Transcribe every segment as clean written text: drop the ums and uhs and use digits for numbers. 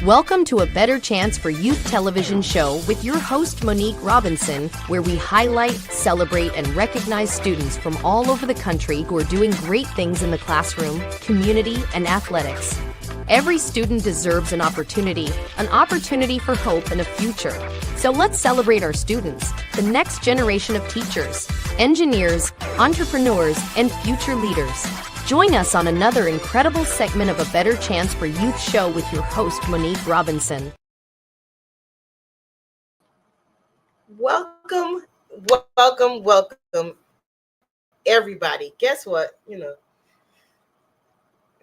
Welcome to A Better Chance for Youth television show with your host Monique Robinson, where we highlight, celebrate, and recognize students from all over the country who are doing great things in the classroom, community, and athletics. Every student deserves an opportunity for hope and a future. So let's celebrate our students, the next generation of teachers, engineers, entrepreneurs, and future leaders. Join us on another incredible segment of A Better Chance for Youth show with your host, Monique Robinson. Welcome, everybody. Guess what?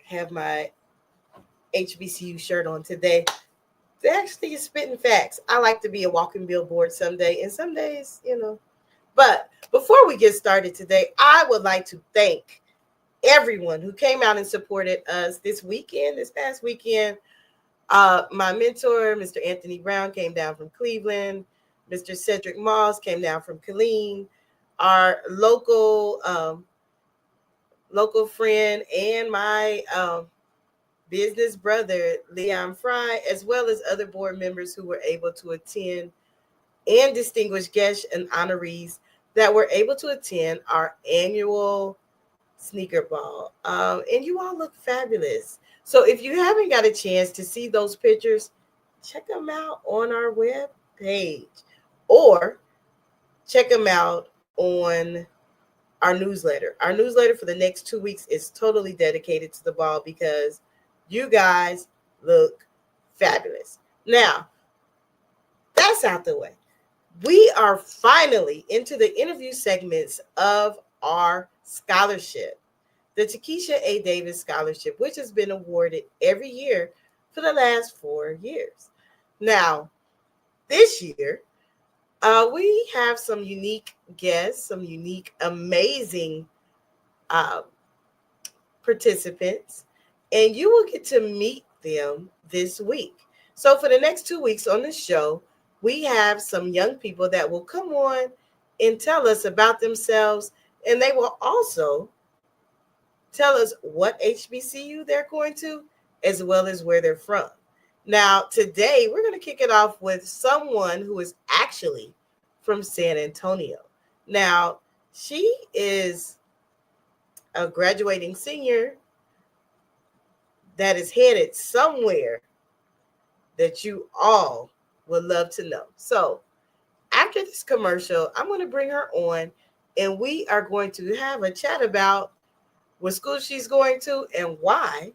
Have my HBCU shirt on today. They actually is spitting facts. I like to be a walking billboard someday, and some days, But before we get started today, I would like to thank everyone who came out and supported us this past weekend. My mentor, Mr. Anthony Brown, came down from Cleveland. Mr. Cedric Moss came down from Killeen. Our local friend and my business brother, Leon Fry, as well as other board members who were able to attend, and distinguished guests and honorees that were able to attend our annual sneaker ball. And you all look fabulous. So if you haven't got a chance to see those pictures, check them out on our web page or check them out on our newsletter. Our newsletter for the next 2 weeks is totally dedicated to the ball because you guys look fabulous. Now, that's out the way. We are finally into the interview segments of our scholarship, the Takisha A. Davis Scholarship, which has been awarded every year for the last 4 years. Now, this year, we have some unique guests, some unique, amazing participants, and you will get to meet them this week. So for the next 2 weeks on the show, we have some young people that will come on and tell us about themselves, and they will also tell us what HBCU they're going to, as well as where they're from. Now, today, we're going to kick it off with someone who is actually from San Antonio. Now, she is a graduating senior that is headed somewhere that you all would love to know. So, after this commercial, I'm going to bring her on, and we are going to have a chat about what school she's going to and why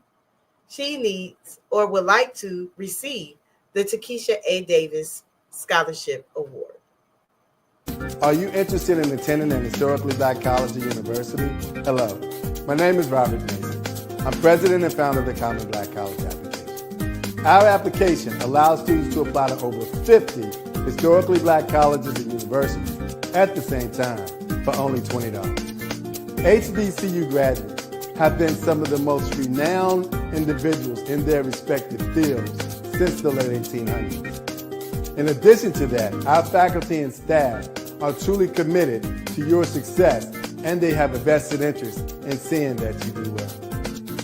she needs or would like to receive the Takisha A. Davis Scholarship Award. Are you interested in attending an historically black college or university? Hello, my name is Robert Mason. I'm president and founder of the Common Black College application. Our application allows students to apply to over 50 historically black colleges and universities at the same time for only $20. HBCU graduates have been some of the most renowned individuals in their respective fields since the late 1800s. In addition to that, our faculty and staff are truly committed to your success, and they have a vested interest in seeing that you do well.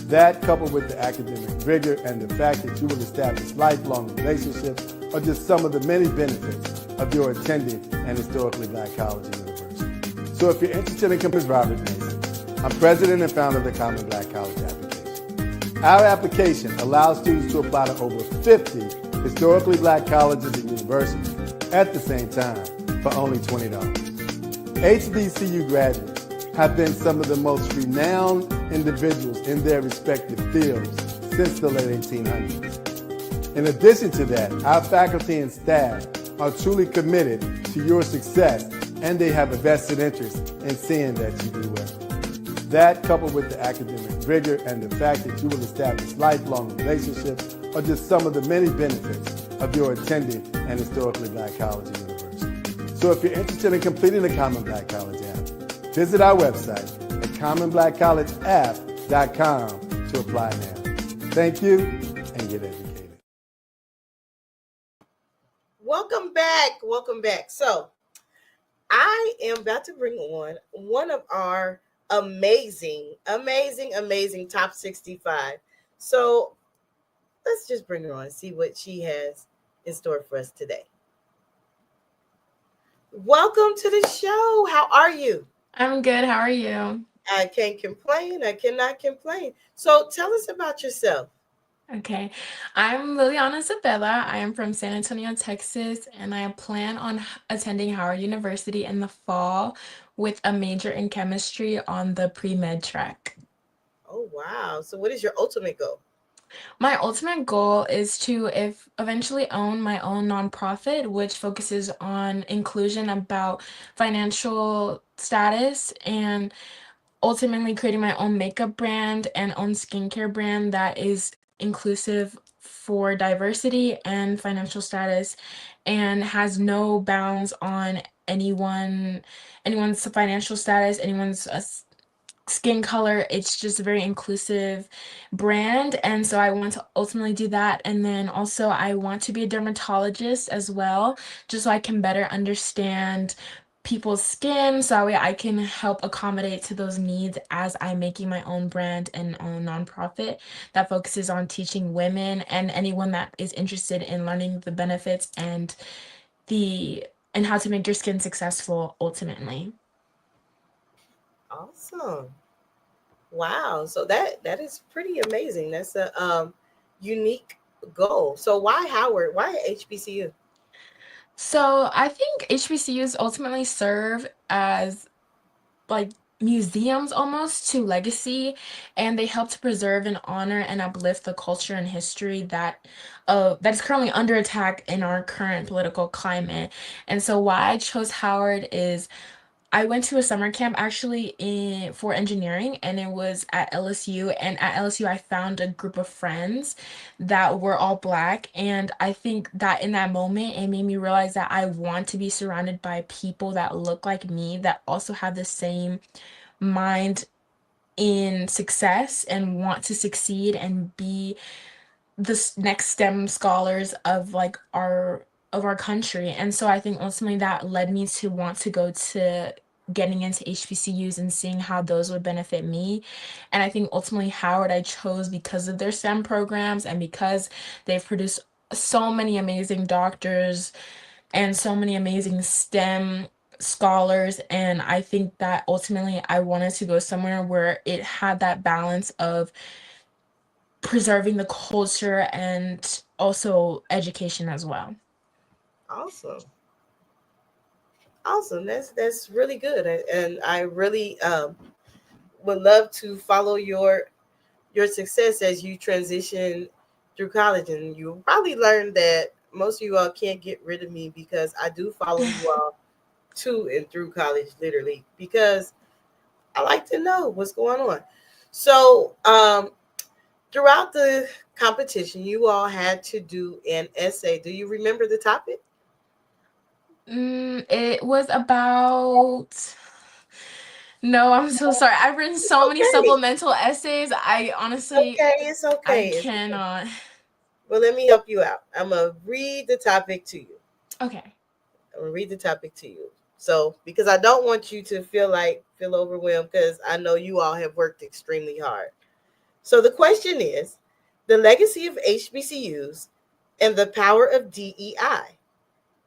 That, coupled with the academic rigor and the fact that you will establish lifelong relationships, are just some of the many benefits of your attending an historically black college or university. So if you're interested in coming, Robert Mason. I'm president and founder of the Common Black College application. Our application allows students to apply to over 50 historically black colleges and universities at the same time for only $20. HBCU graduates have been some of the most renowned individuals in their respective fields since the late 1800s. In addition to that, our faculty and staff are truly committed to your success, and they have a vested interest in seeing that you do well. That, coupled with the academic rigor and the fact that you will establish lifelong relationships, are just some of the many benefits of your attending an historically black college or university. So if you're interested in completing the Common Black College app, visit our website at commonblackcollegeapp.com to apply now. Thank you, and get educated. Welcome back. So I am about to bring on one of our amazing top 65. So let's just bring her on and see what she has in store for us today. Welcome to the show. How are you? I'm good. How are you? I can't complain. I cannot complain. So tell us about yourself. Okay. I'm Liliana Isabella. I am from San Antonio, Texas, and I plan on attending Howard University in the fall with a major in chemistry on the pre-med track. Oh, wow. So, what is your ultimate goal? My ultimate goal is to if eventually own my own nonprofit, which focuses on inclusion about financial status and ultimately creating my own makeup brand and own skincare brand that is inclusive for diversity and financial status and has no bounds on anyone's financial status, anyone's skin color. It's just a very inclusive brand, and so I want to ultimately do that. And then also I want to be a dermatologist as well, just so I can better understand people's skin, so that way I can help accommodate to those needs as I'm making my own brand and own nonprofit that focuses on teaching women and anyone that is interested in learning the benefits the and how to make your skin successful ultimately. Awesome. Wow. So that is pretty amazing. That's a unique goal. So why Howard? Why HBCU? So I think HBCUs ultimately serve as like museums almost to legacy, and they help to preserve and honor and uplift the culture and history that is currently under attack in our current political climate. And so why I chose Howard is I went to a summer camp actually in for engineering, and it was at LSU. And at LSU I found a group of friends that were all Black, and I think that in that moment it made me realize that I want to be surrounded by people that look like me, that also have the same mind in success and want to succeed and be the next STEM scholars of like our country. And so I think ultimately that led me to want to go to getting into HBCUs and seeing how those would benefit me. And I think ultimately Howard I chose because of their STEM programs and because they've produced so many amazing doctors and so many amazing STEM scholars. And I think that ultimately I wanted to go somewhere where it had that balance of preserving the culture and also education as well. Awesome. Awesome. That's really good. And I really would love to follow your success as you transition through college. And you'll probably learn that most of you all can't get rid of me because I do follow you all to and through college, literally, because I like to know what's going on. So, throughout the competition, you all had to do an essay. Do you remember the topic? It was about no, I'm so sorry. I've written It's so many okay. supplemental essays. I It's honestly okay. It's I okay. It's okay. cannot. Well, let me help you out. I'm gonna read the topic to you. Okay. I'm gonna read the topic to you. So, because I don't want you to feel overwhelmed, because I know you all have worked extremely hard. So, the question is the legacy of HBCUs and the power of DEI.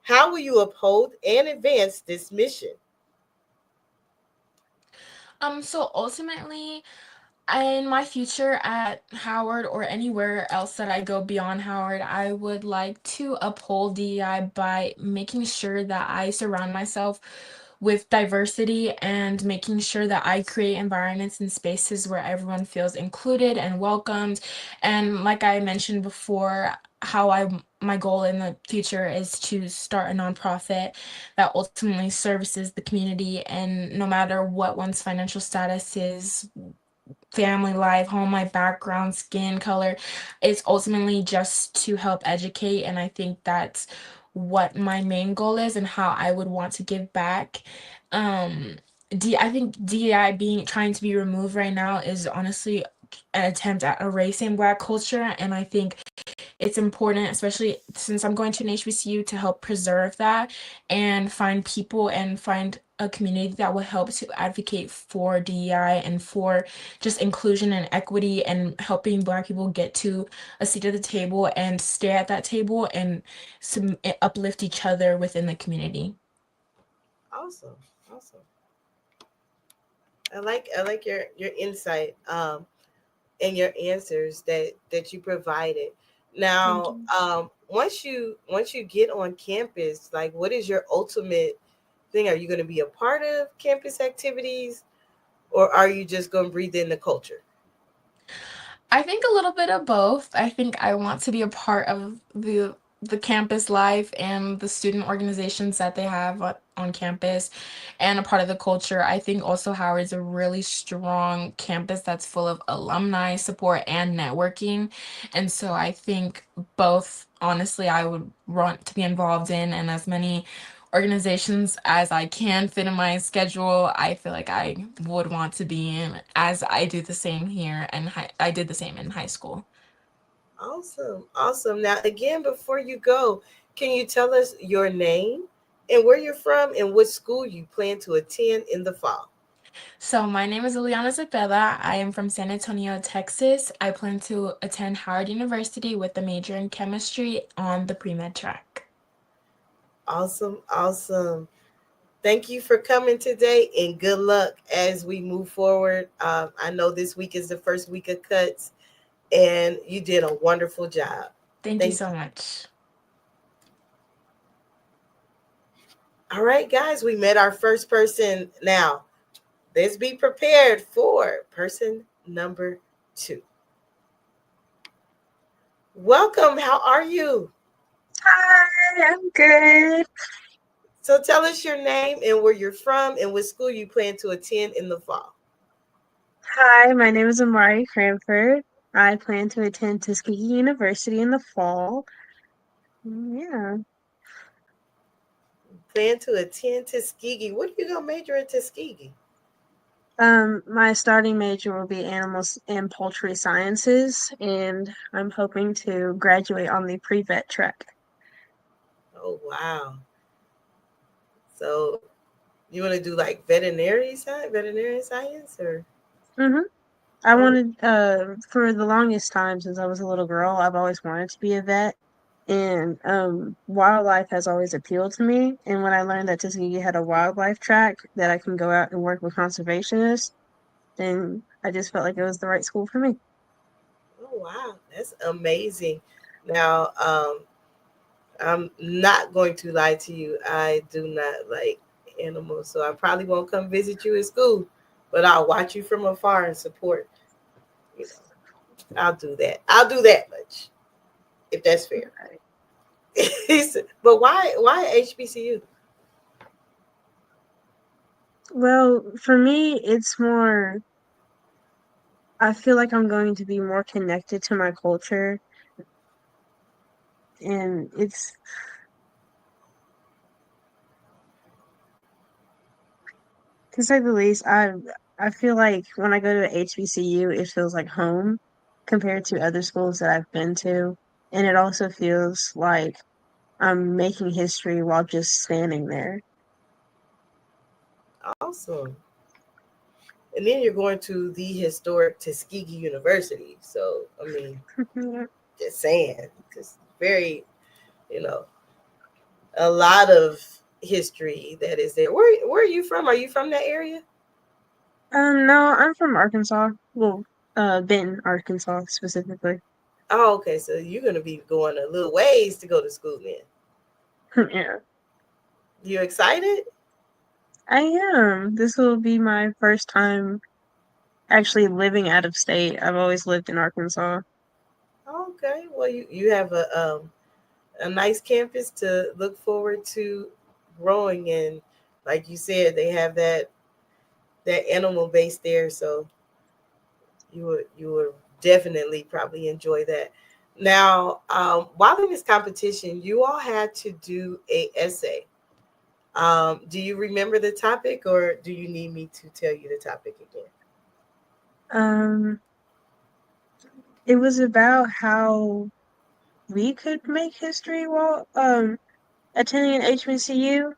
How will you uphold and advance this mission? So ultimately, in my future at Howard or anywhere else that I go beyond Howard, I would like to uphold DEI by making sure that I surround myself with diversity and making sure that I create environments and spaces where everyone feels included and welcomed. And like I mentioned before, how my goal in the future is to start a nonprofit that ultimately services the community, and no matter what one's financial status is, family life, home life, background, skin color. It's ultimately just to help educate. And I think that's what my main goal is and how I would want to give back. Um, I think DEI being trying to be removed right now is honestly an attempt at erasing Black culture. And I think it's important, especially since I'm going to an HBCU, to help preserve that and find people and find a community that will help to advocate for DEI and for just inclusion and equity and helping Black people get to a seat at the table and stay at that table and uplift each other within the community. Awesome. Awesome. I like your insight and your answers that you provided. Thank Now, you. once you get on campus, like what is your ultimate thing? Are you going to be a part of campus activities, or are you just going to breathe in the culture? I think a little bit of both. I think I want to be a part of the campus life and the student organizations that they have on campus and a part of the culture. I think also Howard's a really strong campus that's full of alumni support and networking. And so I think both, honestly, I would want to be involved in, and as many organizations as I can fit in my schedule, I feel like I would want to be in, as I do the same here, and I did the same in high school. Awesome. Awesome. Now, again, before you go, can you tell us your name and where you're from and what school you plan to attend in the fall? So my name is Ileana Zepeda. I am from San Antonio, Texas. I plan to attend Howard University with a major in chemistry on the pre-med track. Awesome. Awesome. Thank you for coming today and good luck as we move forward. I know this week is the first week of cuts, and you did a wonderful job. Thank you Thank so you. much. All right, guys, we met our first person. Now, let's be prepared for person number 2. Welcome. How are you? Hi, I'm good. So tell us your name and where you're from and what school you plan to attend in the fall. Hi, my name is Amari Cranford. I plan to attend Tuskegee University in the fall. Yeah. Plan to attend Tuskegee. What are you gonna major in Tuskegee? My starting major will be animals and poultry sciences, and I'm hoping to graduate on the pre-vet track. Oh wow. So you want to do like veterinary science, or Mm-hmm. I oh wanted, for the longest time since I was a little girl, I've always wanted to be a vet. And wildlife has always appealed to me. And when I learned that Tuskegee had a wildlife track that I can go out and work with conservationists, then I just felt like it was the right school for me. oh wow, that's amazing. Now, I'm not going to lie to you. I do not like animals, so I probably won't come visit you at school, but I'll watch you from afar and support. You know, I'll do that. I'll do that much if that's fair. But why HBCU? Well, for me, it's more, I feel like I'm going to be more connected to my culture. And it's, to say the least, I feel like when I go to a HBCU, it feels like home compared to other schools that I've been to. And it also feels like I'm making history while just standing there. Awesome. And then you're going to the historic Tuskegee University. So I mean, just saying, just very, you know, a lot of history that is there. Where are you from? Are you from that area? No, I'm from Arkansas. Well, Benton, Arkansas specifically. Oh, okay. So you're gonna be going a little ways to go to school then. Yeah, You excited? I am. This will be my first time actually living out of state. I've always lived in Arkansas. Okay. Well, you have a nice campus to look forward to growing in. Like you said, they have that animal base there, so you would definitely probably enjoy that. Now, while in this competition, you all had to do a essay. Do you remember the topic, or do you need me to tell you the topic again? Um, it was about how we could make history while attending an HBCU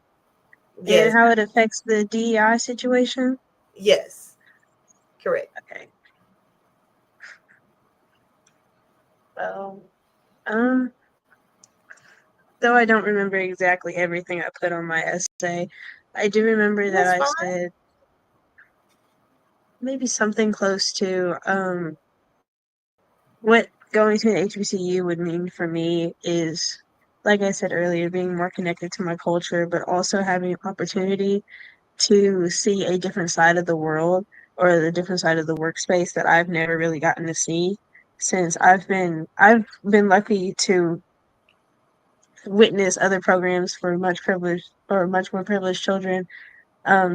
and Yes, how it affects the DEI situation? yes, correct. Okay. Well, um, though I don't remember exactly everything I put on my essay, I do remember that That's I fine. said maybe something close to what going to an HBCU would mean for me is, like I said earlier, being more connected to my culture, but also having opportunity to see a different side of the world or the different side of the workspace that I've never really gotten to see since I've been lucky to witness other programs for much privileged or much more privileged children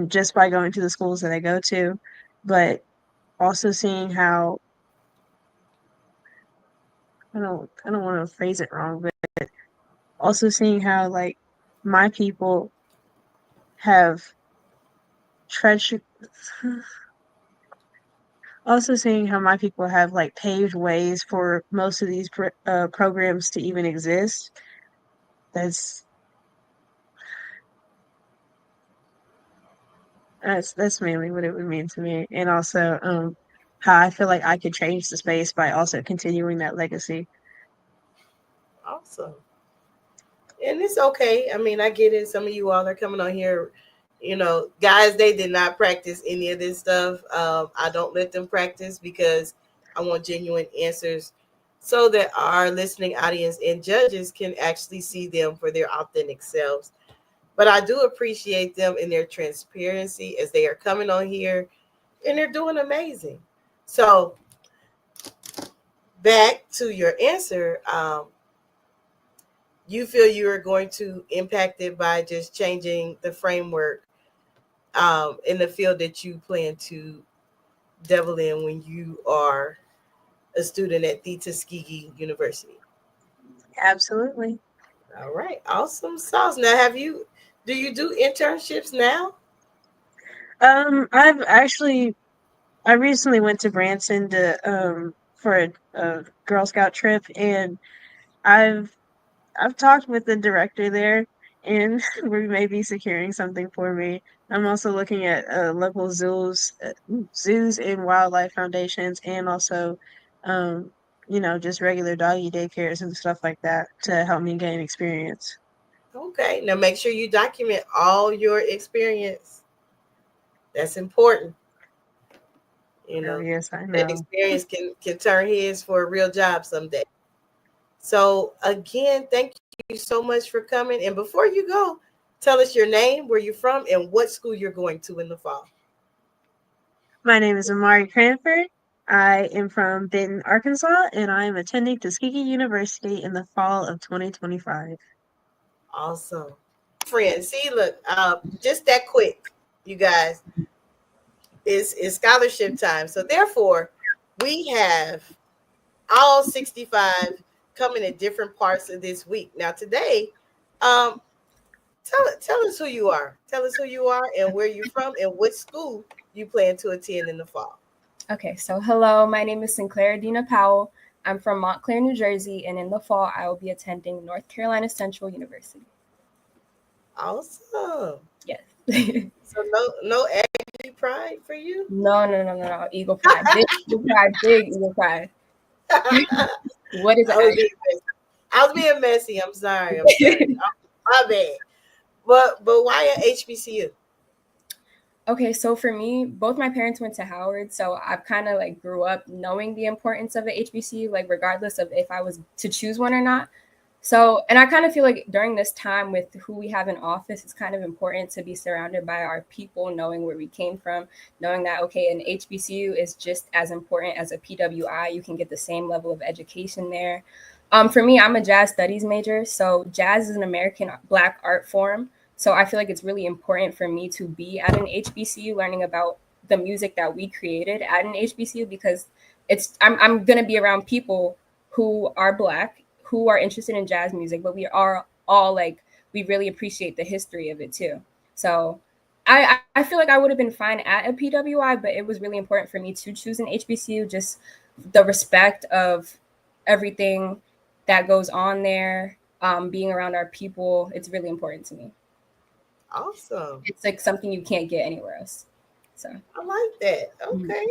just by going to the schools that I go to, but also seeing how I don't want to phrase it wrong, but also seeing how like my people have treasured also seeing how my people have like paved ways for most of these programs to even exist. That's that's mainly what it would mean to me, and also how I feel like I could change the space by also continuing that legacy. Awesome. And it's okay. I mean, I get it. Some of you all are coming on here, guys, they did not practice any of this stuff. I don't let them practice because I want genuine answers so that our listening audience and judges can actually see them for their authentic selves. But I do appreciate them in their transparency as they are coming on here and they're doing amazing. So, back to your answer, you feel you are going to impact it by just changing the framework in the field that you plan to devil in when you are a student at the Tuskegee University. Absolutely. All right, awesome sauce. Now, do you do internships now? I've actually I recently went to Branson to for a Girl Scout trip, and I've I've talked with the director there, and we may be securing something for me. I'm also looking at local zoos and wildlife foundations, and also, um, just regular doggy daycares and stuff like that to help me gain experience. Okay, now make sure you document all your experience. That's important. You Oh, know, yes, I that know. experience can turn heads for a real job someday. So again, thank you so much for coming. And before you go, tell us your name, where you're from, and what school you're going to in the fall. My name is Amari Cranford. I am from Benton, Arkansas, and I am attending Tuskegee University in the fall of 2025. Awesome. Friends, see, look, just that quick, you guys, is scholarship time. So therefore, we have all 65 coming in different parts of this week. Now today, um, tell us who you are. Tell us who you are and where you're from and what school you plan to attend in the fall. Okay, so hello, my name is Sinclair Dina Powell. I'm from Montclair, New Jersey, and in the fall, I will be attending North Carolina Central University. Awesome. Yes. So no Aggie pride for you. No. Eagle Pride. Big Eagle Pride. Big Eagle Pride. What is I it? was being messy. I was being messy. I'm sorry. I'm sorry. My bad. But why at HBCU? Okay, so for me, both my parents went to Howard, so I've kind of like grew up knowing the importance of a HBCU, like regardless of if I was to choose one or not. So, and I kind of feel like during this time with who we have in office, it's kind of important to be surrounded by our people, knowing where we came from, knowing that, okay, an HBCU is just as important as a PWI. You can get the same level of education there. For me, I'm a jazz studies major. So, jazz is an American Black art form. So, I feel like it's really important for me to be at an HBCU learning about the music that we created at an HBCU because I'm going to be around people who are Black who are interested in jazz music, but we are all like we really appreciate the history of it too. So I feel like I would have been fine at a PWI, but it was really important for me to choose an HBCU, just the respect of everything that goes on there, being around our people, it's really important to me. Awesome. It's like something you can't get anywhere else. So I like that. Okay.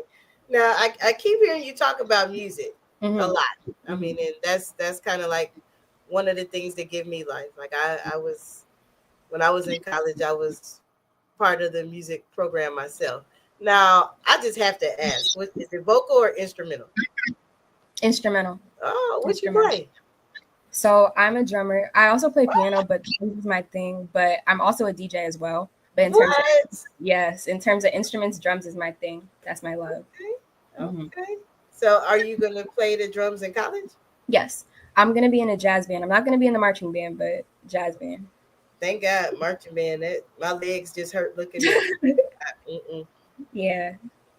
Now I keep hearing you talk about music a lot. I mean, and that's kind of like one of the things that give me life. Like I was when I was in college, I was part of the music program myself. Now I just have to ask, what is it, vocal or instrumental? instrumental. Oh, what you Instrumental. play? So I'm a drummer. I also play piano, but this is my thing. But I'm also a DJ as well. But in terms of What? yes, in terms of instruments, drums is my thing. That's my love. Okay. Okay. So are you gonna play the drums in college? Yes, I'm gonna be in a jazz band. I'm not gonna be in the marching band, but jazz band. Thank God, marching band. That my legs just hurt looking at it. Mm-mm. Yeah.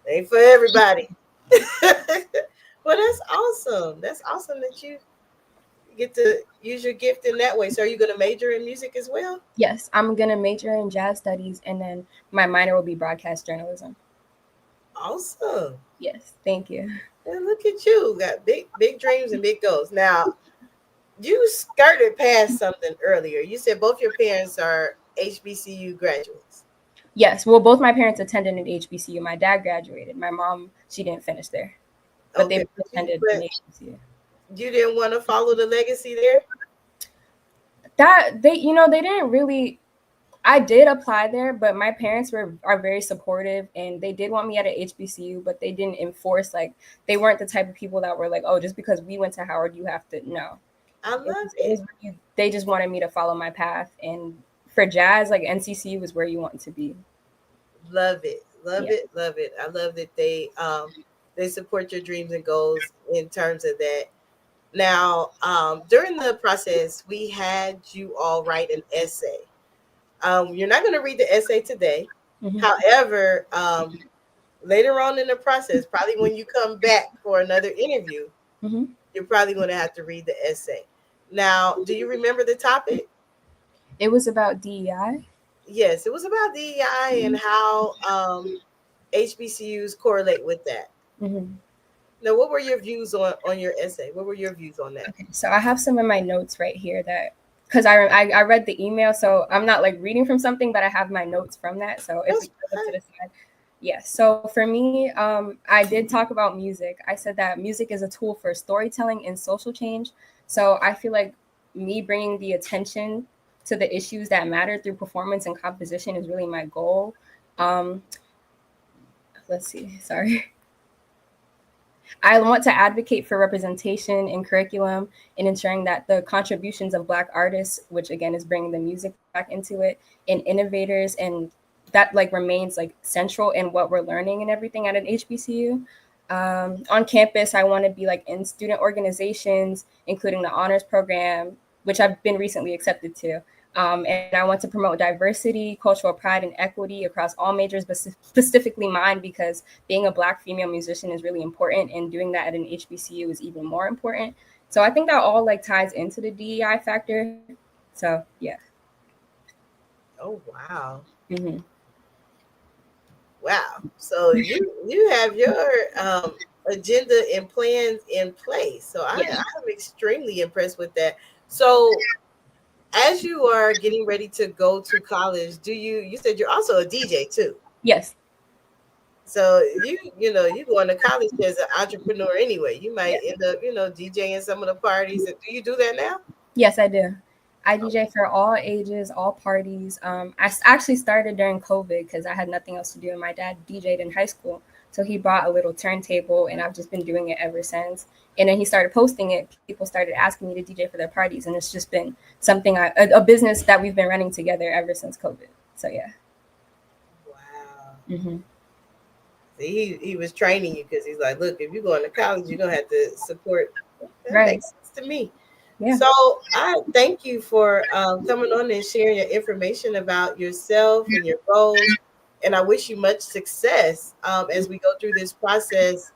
Ain't for everybody. Well, that's awesome. That's awesome that you get to use your gift in that way. So, are you going to major in music as well? Yes, I'm gonna major in jazz studies, and then my minor will be broadcast journalism. Awesome. Yes, thank you. And look at you, got big dreams and big goals. Now, you skirted past something earlier. You said both your parents are HBCU graduates. Yes, well, both my parents attended an HBCU. My dad graduated. My mom, she didn't finish there, but they Okay, both attended an but HBCU. you didn't want to follow the legacy there. That they didn't really. I did apply there, but my parents are very supportive, and they did want me at a HBCU, but they didn't enforce, like, they weren't the type of people that were like, oh, just because we went to Howard, you have to. No, I it love was, it it. was really, they just wanted me to follow my path, and for jazz, like NCCU was where you want to be. Love it. Love Yeah. it. Love it. I love that they support your dreams and goals in terms of that. Now, during the process, we had you all write an essay. You're not going to read the essay today. Mhm. However, later on in the process, probably when you come back for another interview, Mhm. you're probably going to have to read the essay. Now, do you remember the topic? It was about DEI. Yes, it was about DEI and how HBCUs correlate with that. Mhm. Now, what were your views on your essay? What were your views on that? Okay, so I have some of my notes right here that because I read the email, so I'm not like reading from something, but I have my notes from that. So if we That's put it to fine. the side, yes. So for me, I did talk about music. I said that music is a tool for storytelling and social change. So I feel like me bringing the attention to the issues that matter through performance and composition is really my goal. Um, let's see. Sorry. I want to advocate for representation in curriculum and ensuring that the contributions of Black artists, which again is bringing the music back into it, and innovators, and that like remains like central in what we're learning and everything at an HBCU. On campus, I want to be like in student organizations, including the honors program, which I've been recently accepted to. And I want to promote diversity, cultural pride, and equity across all majors, but specifically mine because being a Black female musician is really important, and doing that at an HBCU is even more important. So I think that all like ties into the DEI factor. So yeah. Oh wow, Hmm. wow! So you have your agenda and plans in place. So Yeah. I'm extremely impressed with that. So as you are getting ready to go to college, you said you're also a DJ too. Yes. So you going to college as an entrepreneur anyway. You might Yeah. end up DJing some of the parties. And do you do that now? Yes, I do. I Oh, DJ for all ages, all parties. Actually started during COVID because I had nothing else to do, and my dad DJ'd in high school, so he bought a little turntable, and I've just been doing it ever since. And then he started posting it. People started asking me to DJ for their parties, and it's just been something a business that we've been running together ever since COVID. So yeah. wow. Hmm. See, he was training you because he's like, look, if you're going to college, you're gonna have to support. That Right. makes sense to me. Yeah. So I thank you for coming on and sharing your information about yourself and your goals. And I wish you much success as we go through this process.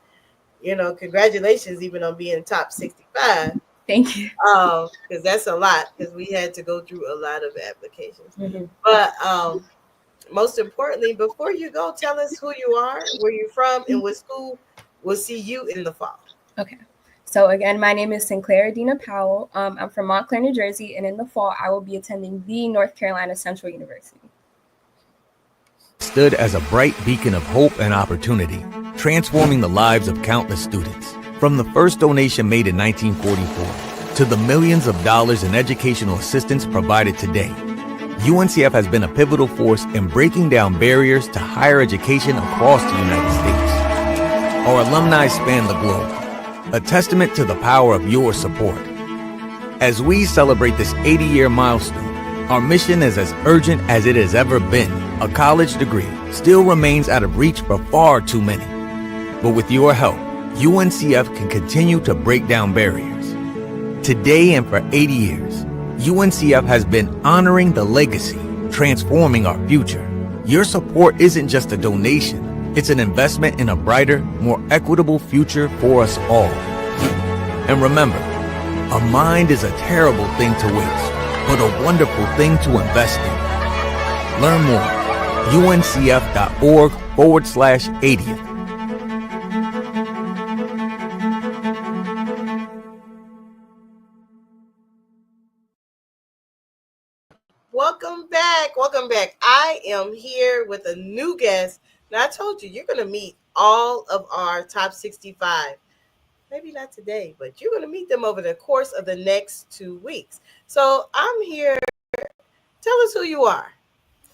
Congratulations even on being top 65, Thank you. because that's a lot because we had to go through a lot of applications. Hmm. But most importantly, before you go, tell us who you are, where you're from, and what school. We'll see you in the fall. Okay. So again, my name is Sinclair Dina Powell. I'm from Montclair, New Jersey, and in the fall, I will be attending the North Carolina Central University. Stood as a bright beacon of hope and opportunity, transforming the lives of countless students. From the first donation made in 1944 to the millions of dollars in educational assistance provided today, UNCF has been a pivotal force in breaking down barriers to higher education across the United States. Our alumni span the globe, a testament to the power of your support. As we celebrate this 80-year milestone, our mission is as urgent as it has ever been. A college degree still remains out of reach for far too many. But with your help, UNCF can continue to break down barriers. Today and for 80 years, UNCF has been honoring the legacy, transforming our future. Your support isn't just a donation, it's an investment in a brighter, more equitable future for us all. And remember, a mind is a terrible thing to waste, but a wonderful thing to invest in. Learn more. uncf.org/80th. Welcome back. Welcome back. I am here with a new guest. Now, I told you, you're going to meet all of our top 65. Maybe not today, but you're going to meet them over the course of the next 2 weeks. So I'm here. Tell us who you are.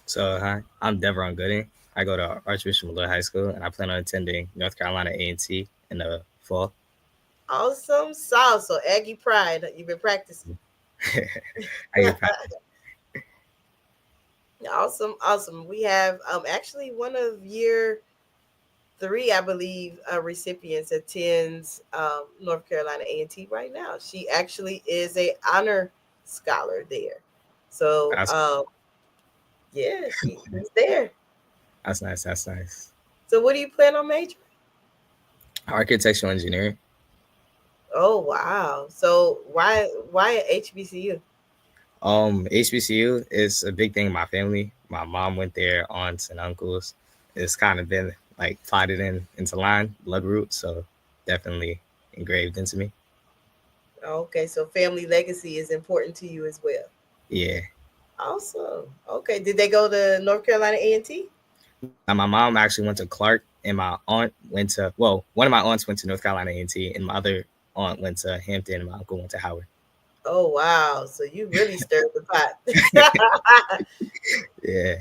So, hi, I'm Devron Gooding. I go to Archbishop Malloy High School, and I plan on attending North Carolina A&T in the fall. Awesome sauce. So Aggie Pride, you've been practicing. Awesome. We have actually one of year 3, I believe, recipients attends North Carolina A&T right now. She actually is a honor scholar there. So yeah, she's there. That's nice. So what do you plan on majoring? Architectural engineering. Oh wow. So why at HBCU? HBCU is a big thing in my family. My mom went there, aunts and uncles. It's kind of been like plotted into line, blood root, so definitely engraved into me. Okay, so family legacy is important to you as well. Yeah. Awesome. Okay, did they go to North Carolina A&T? Now, my mom actually went to Clark, and my aunt went to, one of my aunts went to North Carolina A&T, and my other aunt went to Hampton, and my uncle went to Howard. Oh, wow. So you really stirred the pot. Yeah.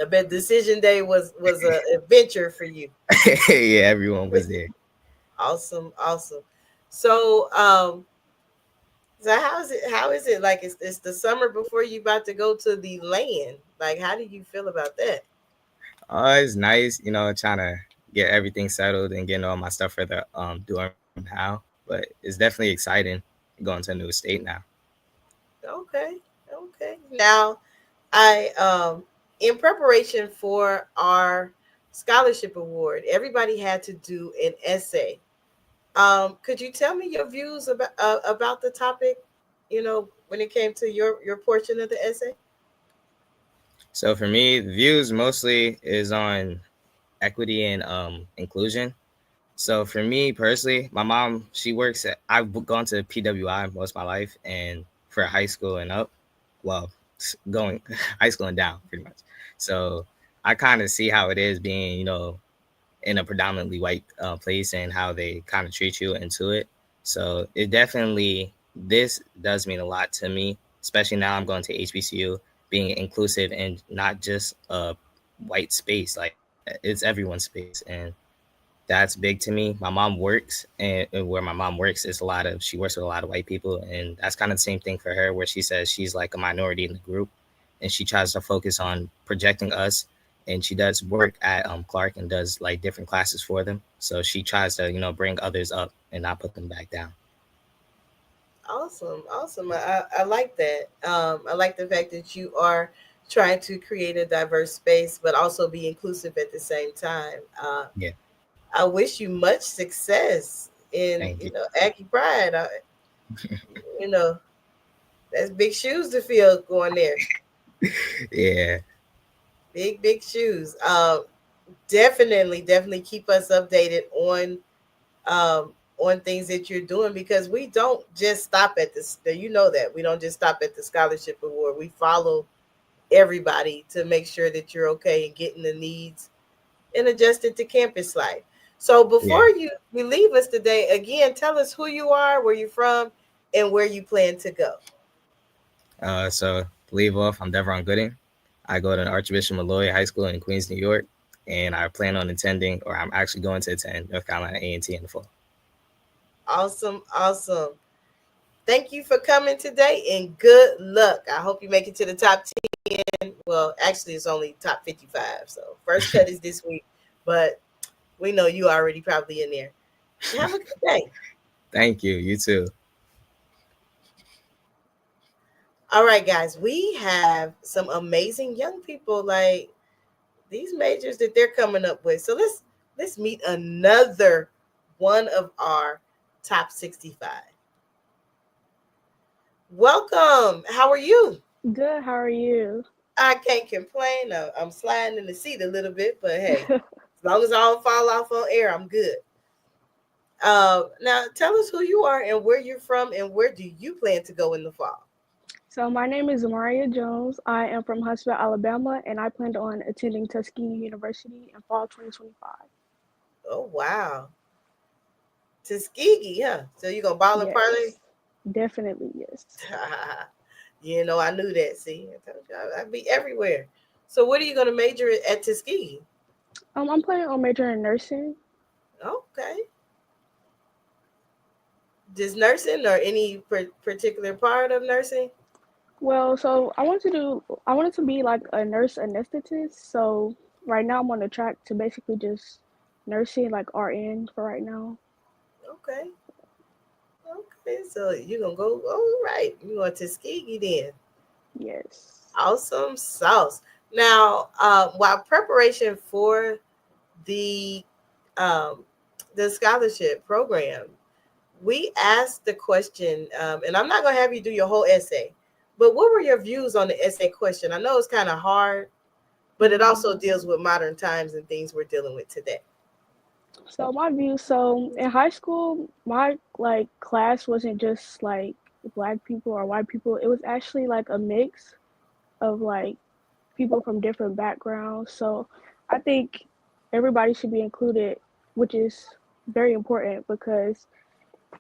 I bet decision day was an adventure for you. Yeah, everyone was there. Awesome. So, how is it like it's the summer before you about to go to the land? Like, how do you feel about that? It's nice, trying to get everything settled and getting all my stuff for the doing now. But it's definitely exciting going to a new state now. Okay. Now, I in preparation for our scholarship award, everybody had to do an essay. Could you tell me your views about the topic? When it came to your portion of the essay. So for me, the views mostly is on equity and inclusion. So for me personally, my mom, I've gone to PWI most of my life, and for high school and up, going high school and down pretty much. So I kind of see how it is being, in a predominantly white place and how they kind of treat you into it. So this does mean a lot to me, especially now I'm going to HBCU, being inclusive and not just a white space. Like, it's everyone's space, and that's big to me. My mom works, and where my mom works is she works with a lot of white people, and that's kind of the same thing for her, where she says she's like a minority in the group, and she tries to focus on projecting us. And she does work at Clark and does like different classes for them. So she tries to, bring others up and not put them back down. Awesome. I like that. I like the fact that you are trying to create a diverse space, but also be inclusive at the same time. Yeah. I wish you much success in, Aggie Pride. That's big shoes to fill going there. Yeah. Big shoes. Definitely keep us updated on on things that you're doing, because we don't just stop at this. You know that we don't just stop at the scholarship award. We follow everybody to make sure that you're okay and getting the needs and adjusted to campus life. So before Yeah. you leave us today, again, tell us who you are, where you're from, and where you plan to go. So to leave off, I'm Devron Gooding. I go to Archbishop Malloy High School in Queens, New York, and I plan on attending, or I'm actually going to attend North Carolina A&T in the fall. Awesome, awesome. Thank you for coming today, and good luck. I hope you make it to the top 10. Well, actually, it's only top 55. So first cut is this week, but we know you already probably in there. Have a good day. Thank you. You too. All right, guys, we have some amazing young people, like these majors that they're coming up with. So let's meet another one of our top 65. Welcome. How are you? Good. How are you? I can't complain. I'm sliding in the seat a little bit, but hey, as long as I don't fall off on air, I'm good. Now tell us who you are and where you're from, and where do you plan to go in the fall? So my name is Zamaria Jones. I am from Huntsville, Alabama, and I planned on attending Tuskegee University in fall 2025. Oh wow, Tuskegee, huh? So you gonna ball and parlay? Yes, definitely yes. You know, I knew that. See, I told you I'd be everywhere. So what are you gonna major at Tuskegee? I'm planning on majoring in nursing. Okay. Just nursing or any particular part of nursing? Well, so I wanted to be like a nurse anesthetist. So right now I'm on the track to basically just nursing, like RN for right now. Okay. Okay. So you're gonna go, all right. You're going to Tuskegee then. Yes. Awesome sauce. Now, while preparation for the um, the scholarship program, we asked the question, and I'm not going to have you do your whole essay, but what were your views on the essay question? I know it's kind of hard, but it also deals with modern times and things we're dealing with today. So my view, so in high school, my like class wasn't just like black people or white people. It was actually like a mix of like people from different backgrounds. So I think everybody should be included, which is very important because,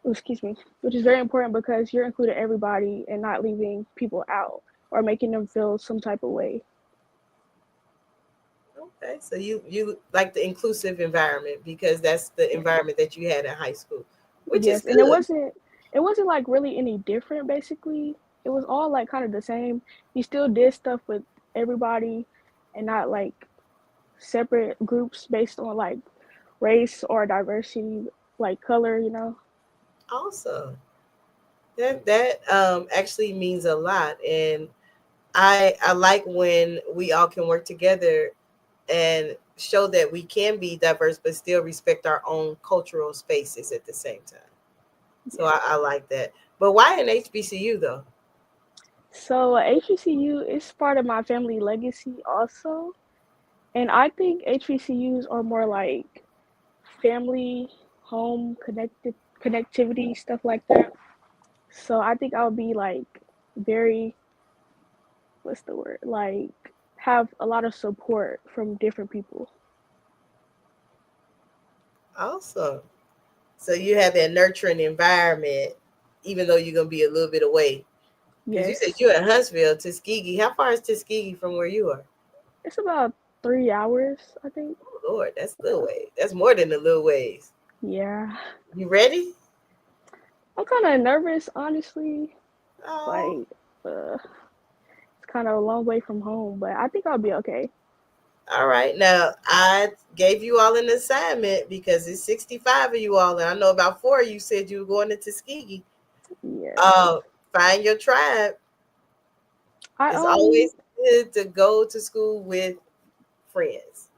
excuse me, which is very important because you're including everybody and not leaving people out or making them feel some type of way. Okay, so you like the inclusive environment because that's the environment that you had in high school, which is Yes, and good. it wasn't like really any different basically. It was all like kind of the same. You still did stuff with everybody and not like separate groups based on like race or diversity, like color, you know. Awesome. That actually means a lot, and I like when we all can work together and show that we can be diverse but still respect our own cultural spaces at the same time. So I like that. But why an HBCU though? So HBCU is part of my family legacy also. And I think HBCUs are more like family, home connectivity, stuff like that. So I think I would be like very, what's the word? Like have a lot of support from different people. Awesome. So you have that nurturing environment, even though you're gonna be a little bit away. Because you said Yes. you're in Huntsville, Tuskegee. How far is Tuskegee from where you are? It's about 3 hours, I think. Oh, Lord, that's a little way. That's more than a little ways. Yeah. You ready? I'm kind of nervous, honestly. Oh, Like, it's kind of a long way from home, but I think I'll be okay. all right. Now, I gave you all an assignment because it's 65 of you all, and I know about 4 of you said you were going to Tuskegee. Yes. Uh, find your tribe. I It's always good to go to school with friends.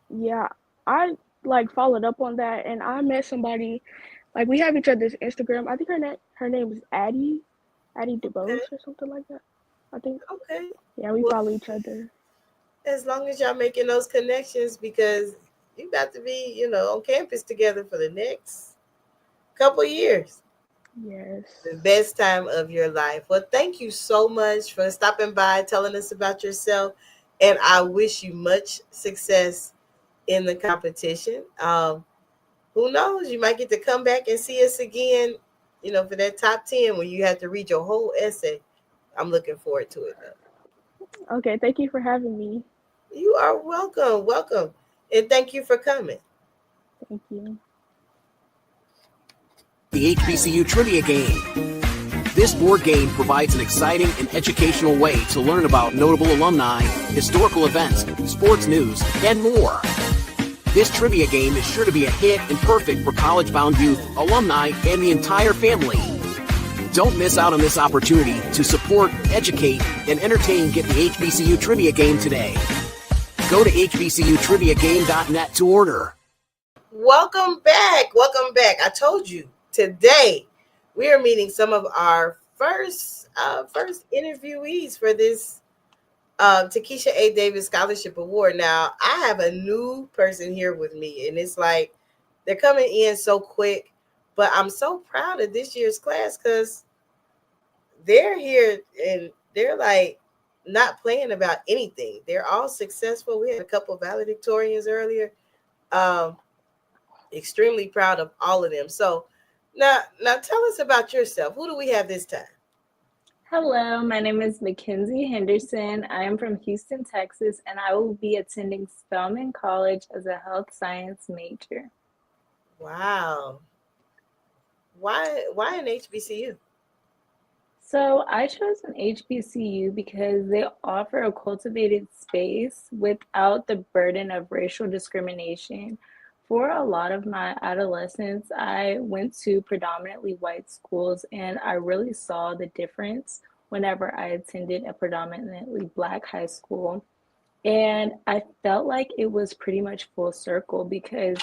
Yeah, I like followed up on that, and I met somebody. Like we have each other's Instagram. I think her name is Addie Okay. DeBose or something like that. I think. Okay. Yeah, we Well, follow each other. as long as y'all making those connections, because you got to be, on campus together for the next couple years. Yes. The best time of your life. Well, thank you so much for stopping by, telling us about yourself, and I wish you much success in the competition. Who knows? You might get to come back and see us again, for that top 10 when you have to read your whole essay. I'm looking forward to it, though. Okay, thank you for having me. You are welcome. Welcome. And thank you for coming. Thank you. The HBCU Trivia Game. This board game provides an exciting and educational way to learn about notable alumni, historical events, sports news, and more. This trivia game is sure to be a hit and perfect for college-bound youth, alumni, and the entire family. Don't miss out on this opportunity to support, educate, and entertain Get the HBCU Trivia Game today. Go to hbcutriviagame.net to order. Welcome back. Welcome back. I told you today we are meeting some of our first interviewees for this Takisha A. Davis Scholarship Award. Now, I have a new person here with me, and it's like they're coming in so quick, but I'm so proud of this year's class because they're here and they're like not playing about anything. They're all successful. We had a couple of valedictorians earlier. Extremely proud of all of them. So now tell us about yourself. Who do we have this time? Hello, my name is Mackenzie Henderson. I am from Houston, Texas, and I will be attending Spelman College as a health science major. Wow. Why an HBCU? So I chose an HBCU because they offer a cultivated space without the burden of racial discrimination. For a lot of my adolescence, I went to predominantly white schools, and I really saw the difference whenever I attended a predominantly Black high school. And I felt like it was pretty much full circle because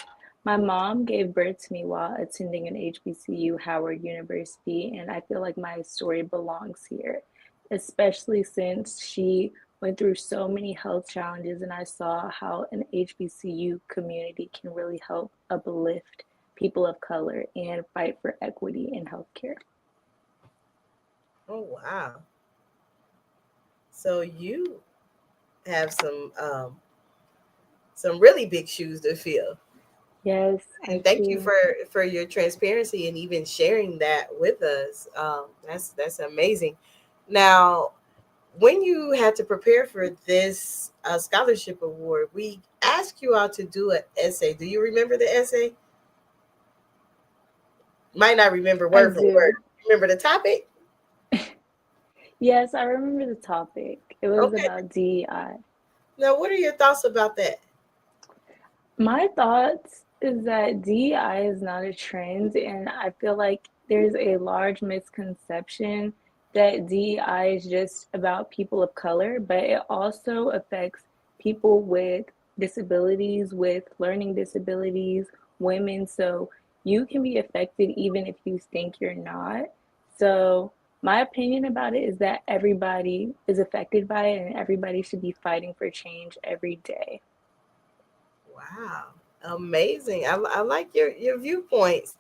my mom gave birth to me while attending an HBCU, Howard University, and I feel like my story belongs here, especially since she went through so many health challenges, and I saw how an HBCU community can really help uplift people of color and fight for equity in healthcare. Oh, wow. So you have some really big shoes to fill. Yes, and thank you for your transparency and even sharing that with us. That's amazing. Now, when you had to prepare for this scholarship award, we asked you all to do an essay. Do you remember the essay? Might not remember word for word. Remember the topic? Yes, I remember the topic. It was about DEI. Now, what are your thoughts about that? My thoughts is that DEI is not a trend, and I feel like there's a large misconception that DEI is just about people of color, but it also affects people with disabilities, with learning disabilities, women. So you can be affected even if you think you're not. So my opinion about it is that everybody is affected by it and everybody should be fighting for change every day. Wow. Amazing. I like your viewpoints.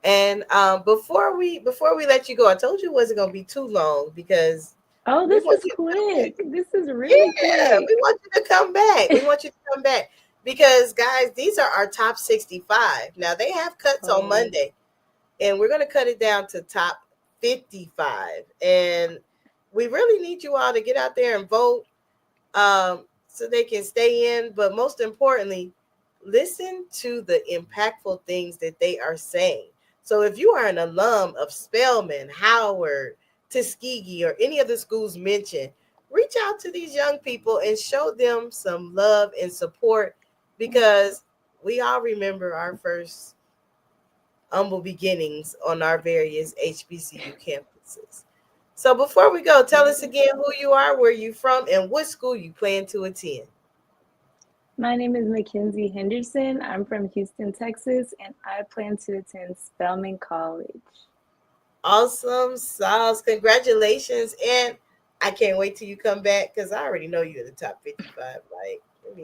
And before we let you go, I told you it wasn't going to be too long because this is quick. This is really quick. We want you to come back. We want you to come back because, guys, these are our top 65. Now, they have cuts on Monday, and we're going to cut it down to top 55. And we really need you all to get out there and vote so they can stay in. But most importantly, listen to the impactful things that they are saying. So if you are an alum of Spelman, Howard, Tuskegee, or any of the schools mentioned, reach out to these young people and show them some love and support because we all remember our first humble beginnings on our various HBCU campuses. So before we go, tell us again who you are, where you're from, and what school you plan to attend. My name is Mackenzie Henderson. I'm from Houston, Texas, and I plan to attend Spelman College. Awesome sauce. Congratulations. And I can't wait till you come back because I already know you're in the top 55.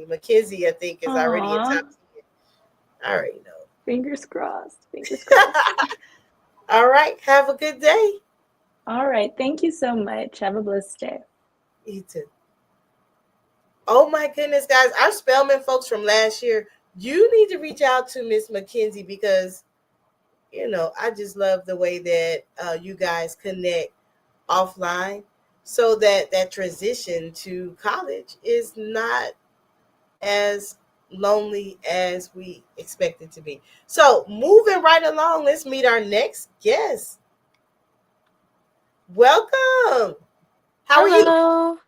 Mackenzie, I think, is already in top 10. I already know. Fingers crossed. Fingers crossed. All right. Have a good day. All right. Thank you so much. Have a blessed day. You too. Oh my goodness, guys. Our Spelman folks from last year, you need to reach out to Miss McKenzie because, I just love the way that you guys connect offline so that that transition to college is not as lonely as we expect it to be. So, moving right along, let's meet our next guest. Welcome. How are you? Hello.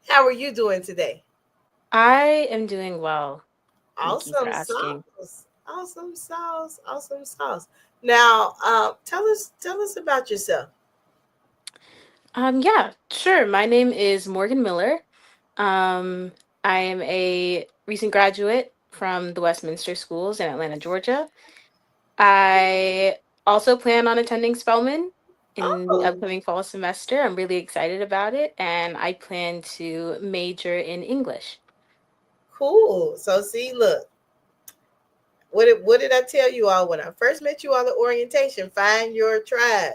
How are you doing today? I am doing well. Thank you for Awesome asking. sauce. Awesome sauce. Awesome sauce. Now, tell us about yourself. Yeah, sure. My name is Morgan Miller. Um, I am a recent graduate from the Westminster Schools in Atlanta, Georgia. I also plan on attending Spelman in the Oh, upcoming fall semester. I'm really excited about it, and I plan to major in English. cool. So see, look, what did I tell you all when I first met you all at orientation? Find your tribe.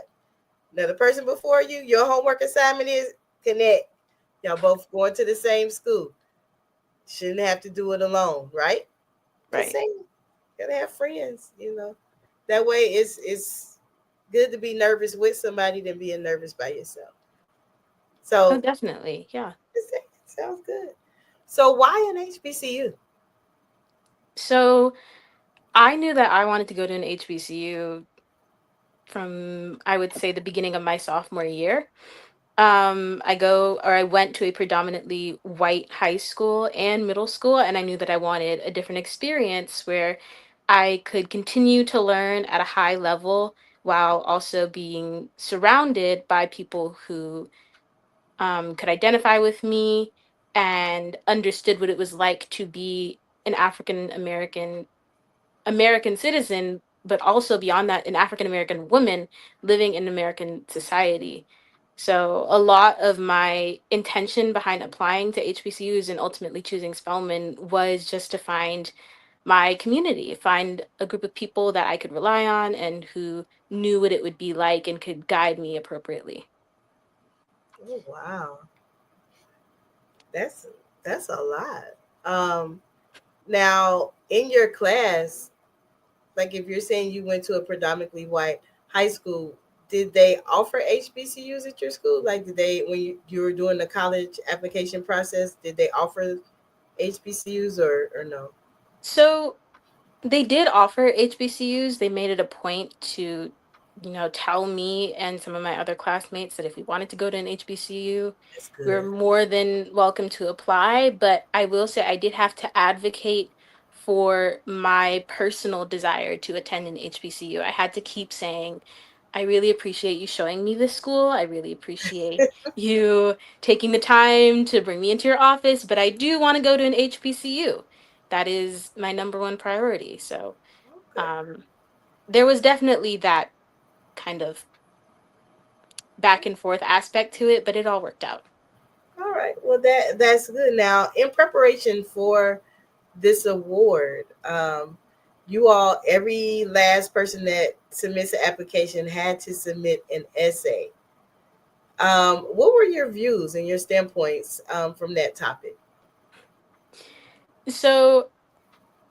Now the person before you, your homework assignment is connect. Y'all both going to the same school. Shouldn't have to do it alone, right? Just Right. saying. Gotta have friends. That way it's good to be nervous with somebody than being nervous by yourself. Oh, So definitely. Yeah. sounds good. So why an HBCU? So I knew that I wanted to go to an HBCU from, I would say, the beginning of my sophomore year. I went to a predominantly white high school and middle school, and I knew that I wanted a different experience where I could continue to learn at a high level while also being surrounded by people who could identify with me and understood what it was like to be an American citizen, but also beyond that, an African American woman living in American society. So a lot of my intention behind applying to HBCUs and ultimately choosing Spelman was just to find my community, find a group of people that I could rely on and who knew what it would be like and could guide me appropriately. Oh wow. That's that's a lot. Um Now in your class, like if you're saying you went to a predominantly white high school, did they offer HBCUs at your school? Like did they when you were doing the college application process, did they offer HBCUs or no? So they did offer HBCUs. They made it a point to, tell me and some of my other classmates that if we wanted to go to an HBCU, That's we were good. more than welcome to apply. But I will say I did have to advocate for my personal desire to attend an HBCU. I had to keep saying, I really appreciate you showing me this school. I really appreciate you taking the time to bring me into your office, but I do want to go to an HBCU. That is my number one priority. So Okay. um, there was definitely that kind of back and forth aspect to it, but it all worked out. All right. Well, that's good. Now, in preparation for this award, you all, every last person that submits an application had to submit an essay. What were your views and your standpoints from that topic? So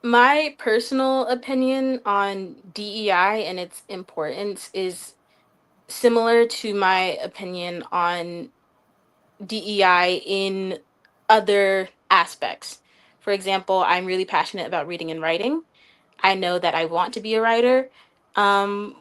my personal opinion on DEI and its importance is similar to my opinion on DEI in other aspects. For example, I'm really passionate about reading and writing. I know that I want to be a writer.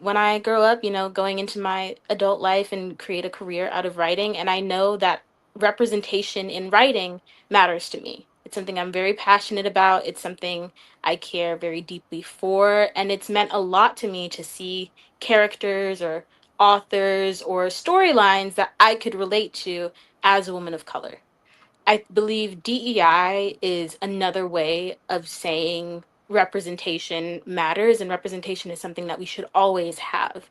When I grow up, going into my adult life and create a career out of writing, and I know that representation in writing matters to me. It's something I'm very passionate about. It's something I care very deeply for, and it's meant a lot to me to see characters or authors or storylines that I could relate to as a woman of color. I believe DEI is another way of saying representation matters, and representation is something that we should always have.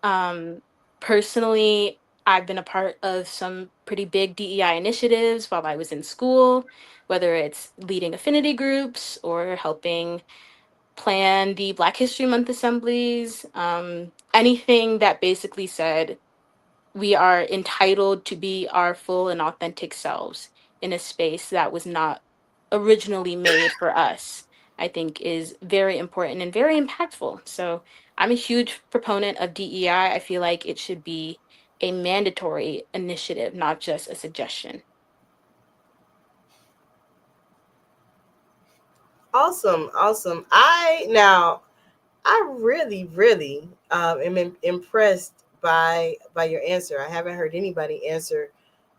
Um, Personally, I've been a part of some pretty big DEI initiatives while I was in school, whether it's leading affinity groups or helping plan the Black History Month assemblies, anything that basically said we are entitled to be our full and authentic selves in a space that was not originally made for us, I think is very important and very impactful. So I'm a huge proponent of DEI. I feel like it should be a mandatory initiative, not just a suggestion. Awesome. I really am impressed by your answer. I haven't heard anybody answer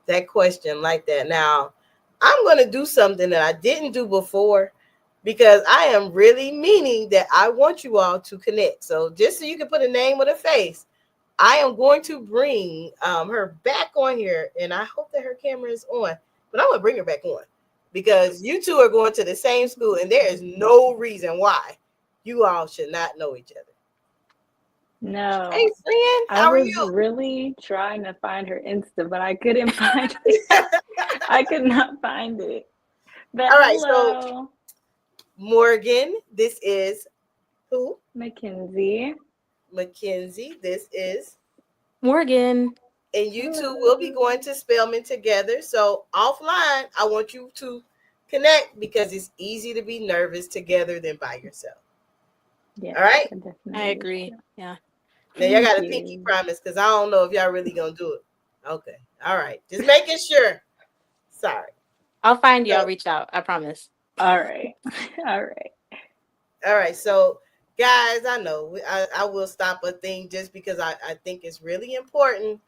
that question like that. Now, I'm going to do something that I didn't do before because I am really meaning that I want you all to connect. So just so you can put a name with a face, I am going to bring her back on here, and I hope that her camera is on, but I'm going to bring her back on because you two are going to the same school, and there is no reason why you all should not know each other. No. Hey, friend, how are you? I was really trying to find her Insta, but I couldn't find it. I could not find it. But all right, hello. so Morgan, this is who? Mackenzie. Mackenzie, this is Morgan. And you two will be going to Spelman together. So offline, I want you to connect because it's easy to be nervous together than by yourself. Yeah, all right. I agree. Yeah. Now y'all got a pinky promise because I don't know if y'all really gonna do it. Okay. All right. Just making sure. Sorry. I'll find you. I'll reach out. I promise. All right. All right. All right. So guys, I know I will stop a thing just because I think it's really important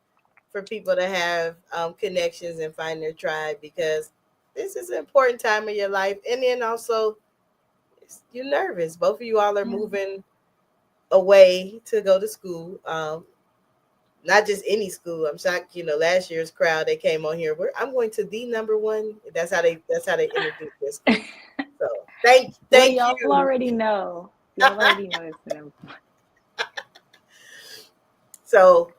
for people to have connections and find their tribe because this is an important time of your life. And then also, you're nervous. Both of you all are moving away to go to school. Not just any school. I'm shocked, last year's crowd, they came on here. I'm going to the number one. That's how they introduce this school. So thank y'all you. already know. Y'all already know it's the number one. So,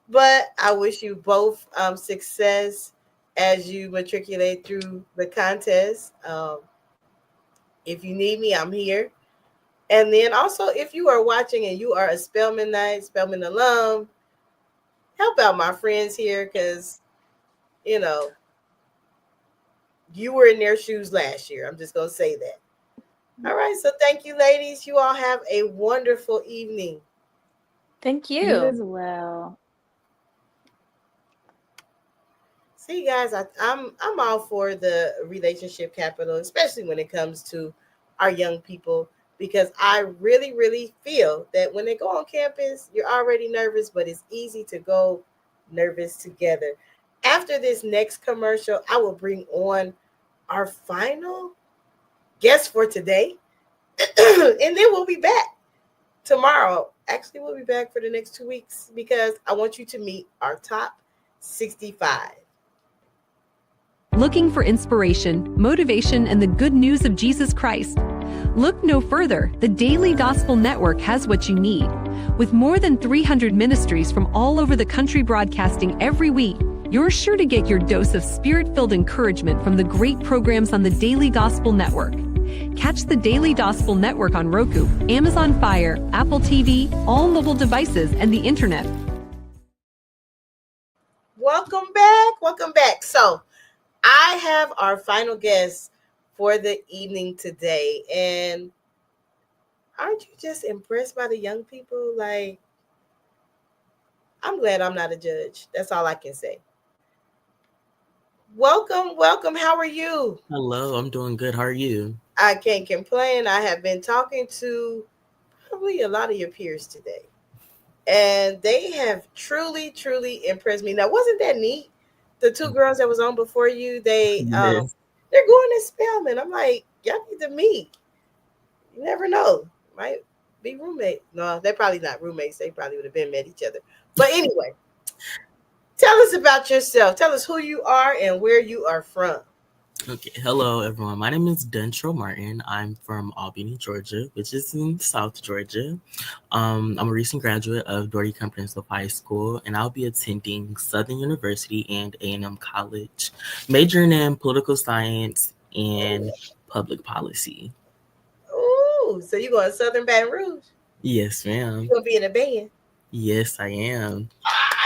but I wish you both success as you matriculate through the contest. If you need me, I'm here. And then also, if you are watching and you are a Spelmanite, Spelman alum, help out my friends here because, you were in their shoes last year. I'm just going to say that. All right. So thank you, ladies. You all have a wonderful evening. Thank you. You as well. See, guys, I'm all for the relationship capital, especially when it comes to our young people, because I really, really feel that when they go on campus, you're already nervous, but it's easy to go nervous together. After this next commercial, I will bring on our final guest for today, and then we'll be back tomorrow. Actually, we'll be back for the next 2 weeks because I want you to meet our top 65. Looking for inspiration, motivation, and the good news of Jesus Christ? Look no further. The Daily Gospel Network has what you need. With more than 300 ministries from all over the country broadcasting every week, you're sure to get your dose of spirit-filled encouragement from the great programs on the Daily Gospel Network. Catch the Daily Gospel Network on Roku, Amazon Fire, Apple TV, all mobile devices, and the internet. Welcome back. Welcome back. So, I have our final guest for the evening today. And aren't you just impressed by the young people? Like, I'm glad I'm not a judge. That's all I can say. Welcome, welcome. How are you? Hello, I'm doing good. How are you? I can't complain. I have been talking to probably a lot of your peers today. And they have truly, truly impressed me. Now, wasn't that neat? The two girls that was on before you, they're going to Spelman. I'm like, y'all need to meet. You never know. Might be roommates. No, they're probably not roommates. They probably would have been met each other. But anyway, tell us about yourself. Tell us who you are and where you are from. Okay, hello everyone. My name is Dentro Martin. I'm from Albany, Georgia, which is in South Georgia. I'm a recent graduate of Doherty Comprehensive High School, and I'll be attending Southern University and A&M College, majoring in political science and public policy. Ooh, Ooh, so you going to Southern Baton Rouge? Yes, You ma'am. gonna be in a band? Yes, I am.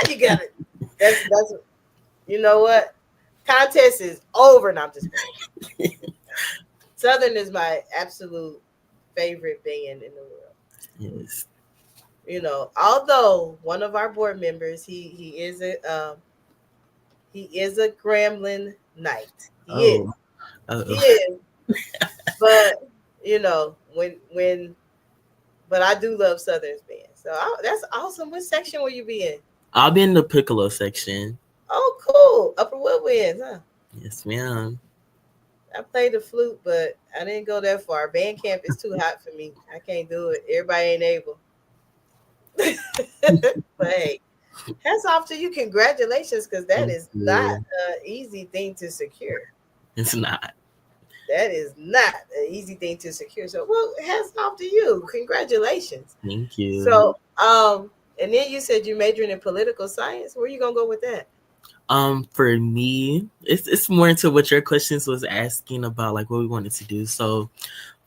You got it. That's you know what? Contest is over. And I'm just playing. Southern is my absolute favorite band in the world. Yes. You know, although one of our board members, he is a Gremlin Knight. He is. Oh. He Uh-oh. is. But you know, but I do love Southern's band. So that's awesome. What section will you be in? I'll be in the piccolo section. Oh, cool. Upper Woodwinds, huh? Yes, ma'am. I played the flute, but I didn't go that far. Band camp is too hot for me. I can't do it. Everybody ain't able. But hey, hats off to you. Congratulations, because that is not an easy thing to secure. It's not. That is not an easy thing to secure. So, well, hats off to you. Congratulations. Thank you. So, and then you said you majoring in political science. Where are you gonna go with that? For me, it's more into what your questions was asking about, like what we wanted to do. So,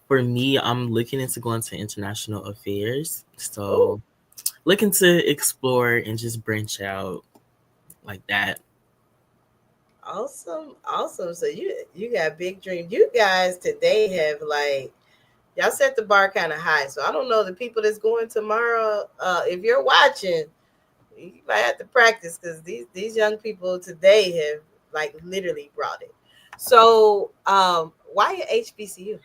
for me, I'm looking into going to international affairs. So, Ooh. looking to explore and just branch out like that. Awesome. So you got big dreams. You guys today have like y'all set the bar kind of high. So I don't know the people that's going tomorrow. If you're watching, you might have to practice because these young people today have like literally brought it. So why at HBCU?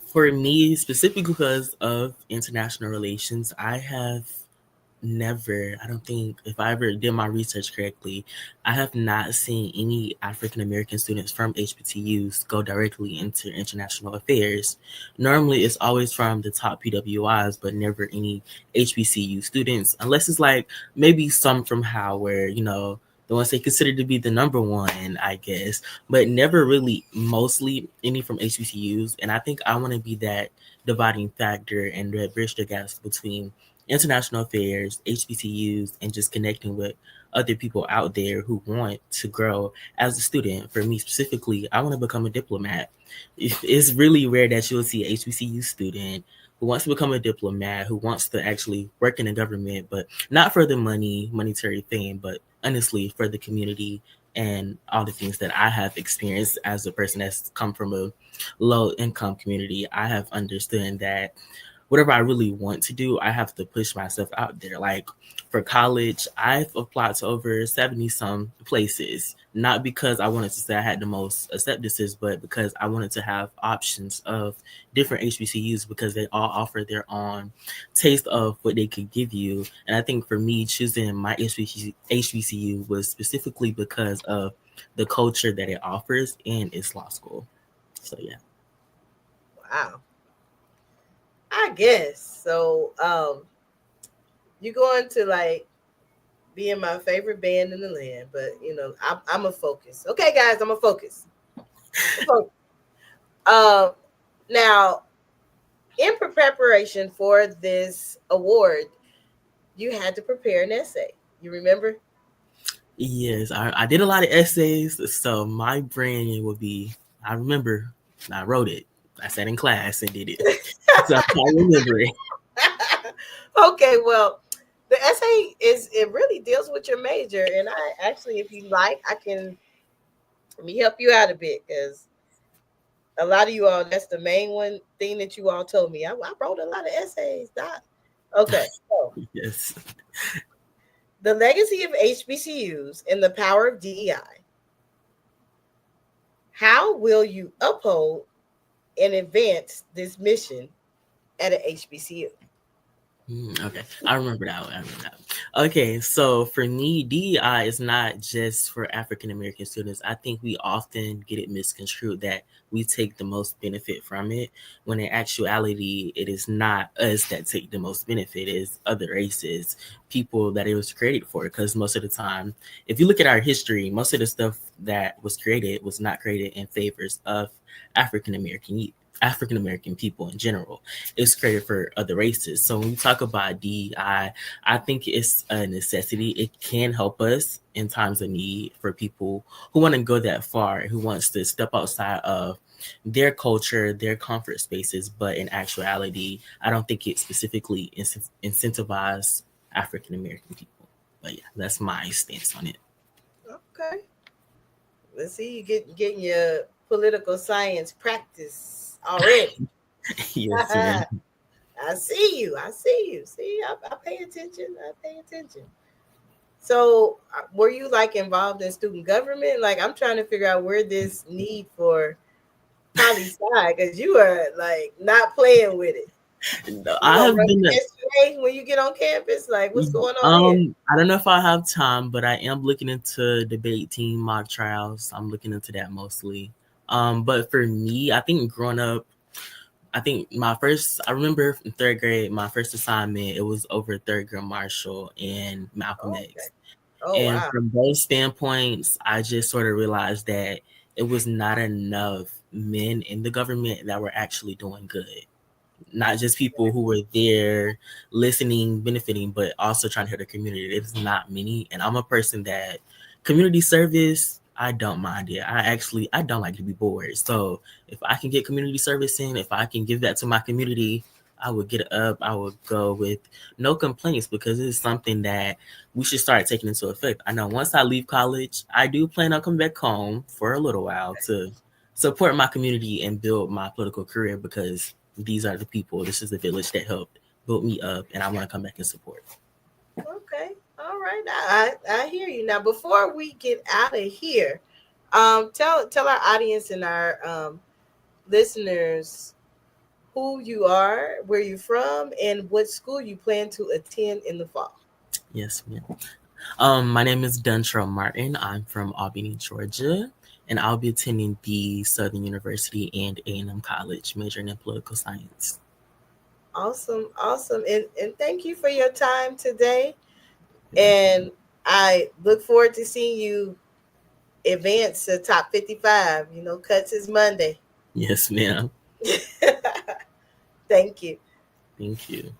For me, specifically because of international relations, I have never, I don't think, if I ever did my research correctly, I have not seen any African American students from HBCUs go directly into international affairs. Normally, it's always from the top PWIs, but never any HBCU students, unless it's like maybe some from Howard, the ones they consider to be the number one, I guess, but never really mostly any from HBCUs. And I think I want to be that dividing factor and that bridge the gaps between international affairs, HBCUs, and just connecting with other people out there who want to grow as a student. For me specifically, I want to become a diplomat. It's really rare that you'll see an HBCU student who wants to become a diplomat, who wants to actually work in the government, but not for the monetary fame, but honestly for the community and all the things that I have experienced as a person that's come from a low income community. I have understood that whatever I really want to do, I have to push myself out there. Like for college, I've applied to over 70 some places, not because I wanted to say I had the most acceptances, but because I wanted to have options of different HBCUs because they all offer their own taste of what they could give you. And I think for me, choosing my HBCU was specifically because of the culture that it offers and its law school. So yeah. Wow. I guess so. You're going to like be in my favorite band in the land, but I'm a focus. Okay, guys, I'm a focus. Now, in preparation for this award, you had to prepare an essay. You remember? Yes, I did a lot of essays, so my brain would be. I remember I wrote it. I sat in class and did it. So I remember it. Okay, well, the essay it really deals with your major, and I actually, if you like, let me help you out a bit because a lot of you all, that's the main thing that you all told me. I wrote a lot of essays, Doc. Okay, so yes, the legacy of HBCUs and the power of DEI. How will you uphold and advance this mission at an HBCU? Okay, I remember that one. Okay, so for me, DEI is not just for African American students. I think we often get it misconstrued that we take the most benefit from it, when in actuality, it is not us that take the most benefit. It's other races, people that it was created for. Because most of the time, if you look at our history, most of the stuff that was created was not created in favors of African American people in general. It's created for other races. So when we talk about DEI, I think it's a necessity. It can help us in times of need for people who want to go that far, who wants to step outside of their culture, their comfort spaces, but in actuality, I don't think it specifically incentivizes African American people. But yeah, that's my stance on it. Okay. Let's see you getting your political science practice already. Yes, ma'am. I see you. See, I pay attention. So, were you like involved in student government? Like, I'm trying to figure out where this need for poli sci, because you are like not playing with it. No, I have been SUA when you get on campus. Like, what's going on here? I don't know if I have time, but I am looking into debate team mock trials. I'm looking into that mostly. But for me, I think growing up, I remember in third grade, my first assignment, it was over Thurgood Marshall and Malcolm X. And wow. from those standpoints, I just sort of realized that it was not enough men in the government that were actually doing good. Not just people who were there listening, benefiting, but also trying to help the community. It's not many. And I'm a person that community service, I don't mind it. I don't like to be bored. So if I can get community service in, if I can give that to my community, I would get up. I would go with no complaints, because it's something that we should start taking into effect. I know once I leave college, I do plan on coming back home for a little while to support my community and build my political career, because these are the people, this is the village that helped build me up, and I want to come back and support. Okay. All right. I hear you. Now, before we get out of here, tell our audience and our listeners who you are, where you're from, and what school you plan to attend in the fall. Yes, ma'am. My name is Dentrell Martin. I'm from Albany, Georgia, and I'll be attending the Southern University and A&M College, majoring in political science. Awesome. And thank you for your time today. And I look forward to seeing you advance to top 55. Cuts is Monday. Yes, ma'am. Thank you. Thank you.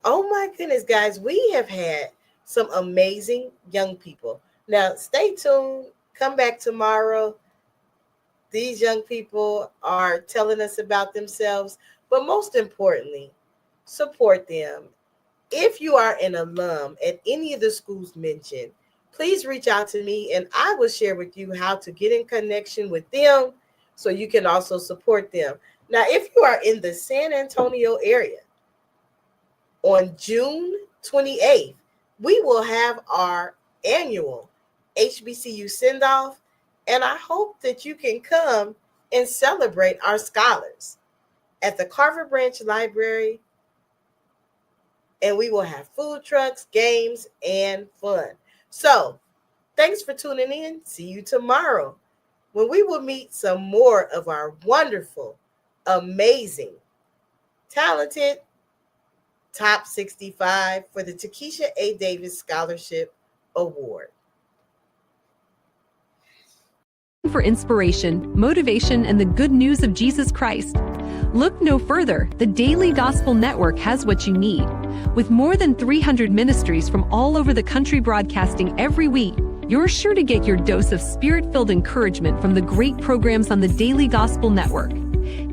Oh my goodness, guys, we have had some amazing young people. Now, stay tuned. Come back tomorrow. These young people are telling us about themselves, but most importantly, support them. If you are an alum at any of the schools mentioned, please reach out to me and I will share with you how to get in connection with them so you can also support them. Now, if you are in the San Antonio area, on June 28th, we will have our annual HBCU send-off, and I hope that you can come and celebrate our scholars at the Carver Branch Library, and we will have food trucks, games, and fun. So, thanks for tuning in. See you tomorrow when we will meet some more of our wonderful, amazing, talented top 65 for the Takisha A. Davis Scholarship Award. For inspiration, motivation, and the good news of Jesus Christ, look no further. The Daily Gospel Network has what you need. With more than 300 ministries from all over the country broadcasting every week, you're sure to get your dose of spirit-filled encouragement from the great programs on the Daily Gospel Network.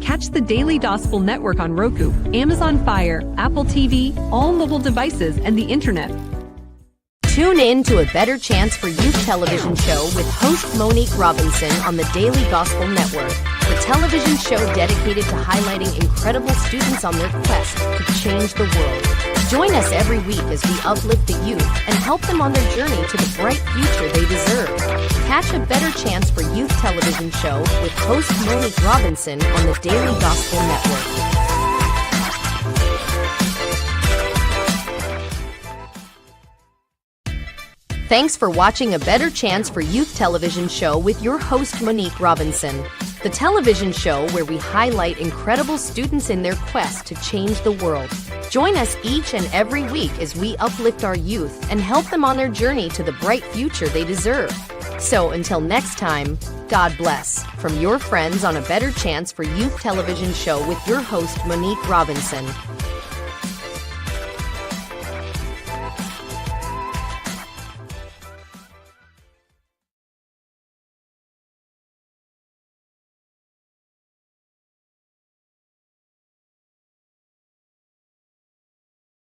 Catch the Daily Gospel Network on Roku, Amazon Fire, Apple TV, all mobile devices, and the internet. Tune in to A Better Chance for Youth television show with host Monique Robinson on the Daily Gospel Network, the television show dedicated to highlighting incredible students on their quest to change the world. Join us every week as we uplift the youth and help them on their journey to the bright future they deserve. Catch A Better Chance for Youth television show with host Monique Robinson on the Daily Gospel Network. Thanks for watching A Better Chance for Youth television show with your host Monique Robinson, the television show where we highlight incredible students in their quest to change the world. Join us each and every week as we uplift our youth and help them on their journey to the bright future they deserve. So until next time, God bless. From your friends on A Better Chance for Youth television show with your host Monique Robinson.